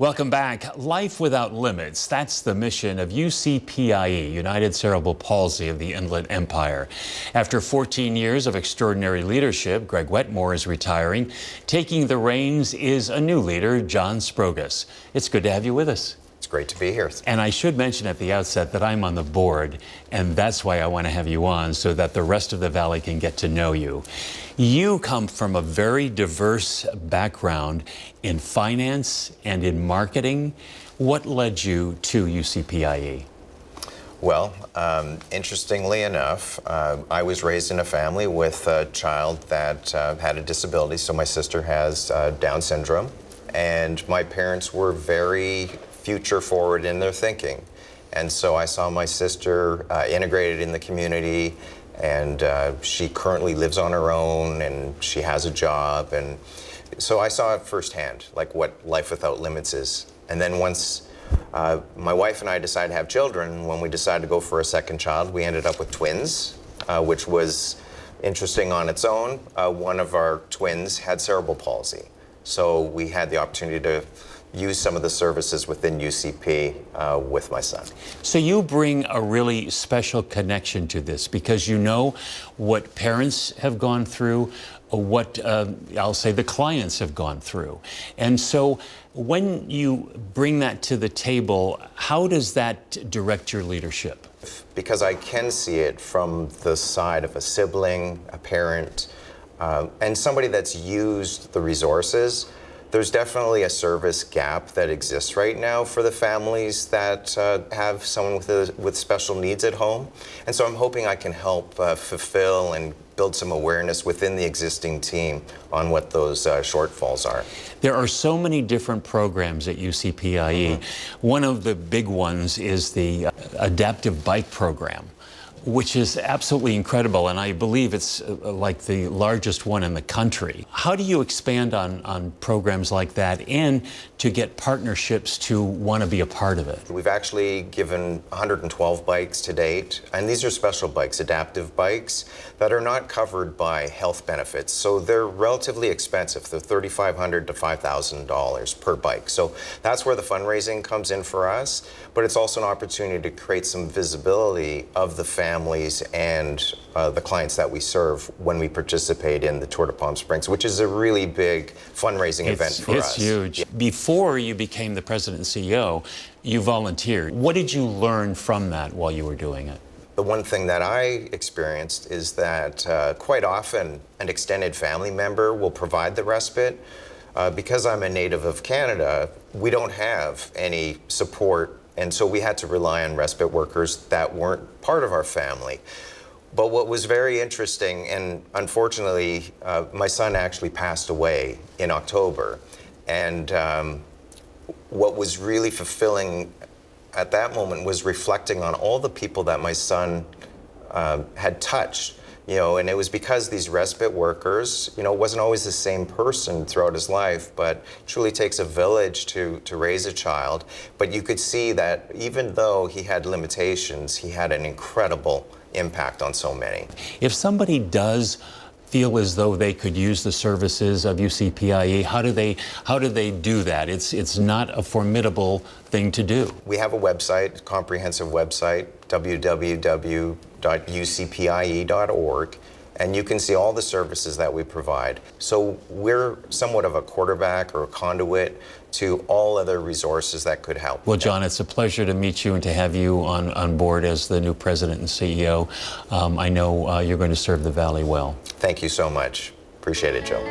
Welcome back. Life without limits. That's the mission of UCPIE, United Cerebral Palsy of the Inland Empire. After 14 years of extraordinary leadership, Greg Wetmore is retiring. Taking the reins is a new leader, John Sprogis. It's good to have you with us. It's great to be here. And I should mention at the outset that I'm on the board, and that's why I want to have you on, so that the rest of the Valley can get to know you. You come from a very diverse background in finance and in marketing. What led you to UCPIE? Well, interestingly enough, I was raised in a family with a child that had a disability. So my sister has Down syndrome, and my parents were very future forward in their thinking. And so I saw my sister integrated in the community, and she currently lives on her own, and she has a job. And so I saw it firsthand, like what life without limits is. And then once my wife and I decided to have children, when we decided to go for a second child, we ended up with twins, which was interesting on its own. One of our twins had cerebral palsy. So we had the opportunity to use some of the services within UCP with my son. So you bring a really special connection to this because you know what parents have gone through, what I'll say the clients have gone through. And so when you bring that to the table, how does that direct your leadership? Because I can see it from the side of a sibling, a parent, and somebody that's used the resources. There's definitely a service gap that exists right now for the families that have someone with special needs at home. And so I'm hoping I can help fulfill and build some awareness within the existing team on what those shortfalls are. There are so many different programs at UCPIE. One of the big ones is the adaptive bike program, which is absolutely incredible, and I believe it's like the largest one in the country. How do you expand on programs like that and to get partnerships to want to be a part of it? We've actually given 112 bikes to date, and these are special bikes, adaptive bikes, that are not covered by health benefits. So they're relatively expensive. They're $3,500 to $5,000 per bike. So that's where the fundraising comes in for us, but it's also an opportunity to create some visibility of the families and the clients that we serve when we participate in the Tour de Palm Springs, which is a really big fundraising event for us. It's huge. Yeah. Before you became the president and CEO, you volunteered. What did you learn from that while you were doing it? The one thing that I experienced is that quite often an extended family member will provide the respite. Because I'm a native of Canada, we don't have any support, and so we had to rely on respite workers that weren't part of our family. But what was very interesting, and unfortunately, my son actually passed away in October, and what was really fulfilling at that moment was reflecting on all the people that my son had touched. You know, and it was because these respite workers, you know, wasn't always the same person throughout his life, but it truly takes a village to raise a child. But you could see that even though he had limitations, he had an incredible impact on so many. If somebody does feel as though they could use the services of UCPIE, how do they do that? It's not a formidable thing to do. We have a website, comprehensive website, www.ucpie.org, and you can see all the services that we provide. So we're somewhat of a quarterback or a conduit to all other resources that could help. Well, John, it's a pleasure to meet you and to have you on board as the new president and CEO. I know you're going to serve the Valley well. Thank you so much. Appreciate it, Joe.